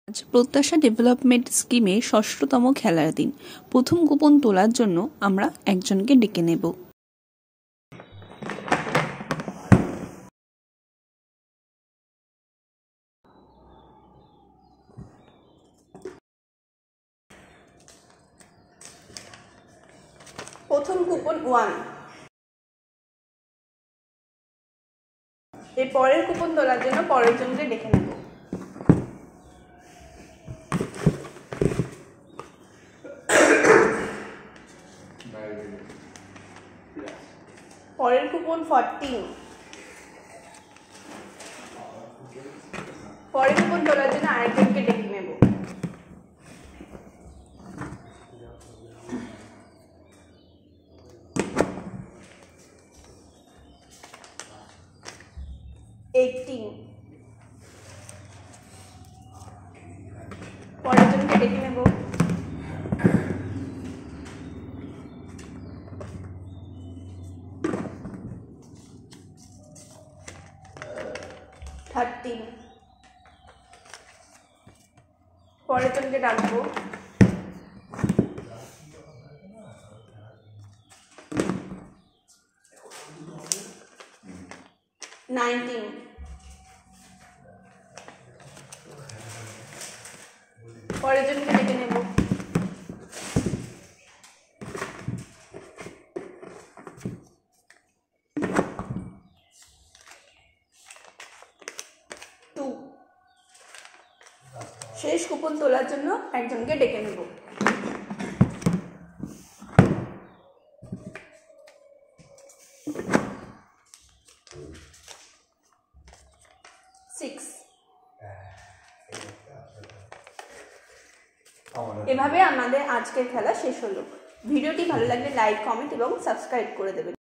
আজ প্রত্যাশা ডেভেলপমেন্ট স্কিমে ৬ষ্ঠতম খেলার দিন। প্রথম কুপন তোলার জন্য আমরা একজনকে ডেকে নেব। প্রথম কুপন 1। এর পরের কুপন তোলার জন্য পরের জনকে ডেকে নেব। পরের কুপন 14। পরের কুপন তোলার জন্য আরেকজনকে ডেকে নেব। পরের জনকে ডেকে নেব। 13। পরের জনকে ডাকবো। 19। পরের জনকে ডেকে নেব। 2। শেষ কুপন তোলার জন্য একজনকে ডেকে নেব। 6। এভাবে আমাদের আজকের খেলা শেষ হলো। ভিডিওটি ভালো লাগলে লাইক, কমেন্ট এবং সাবস্ক্রাইব করে দেবেন।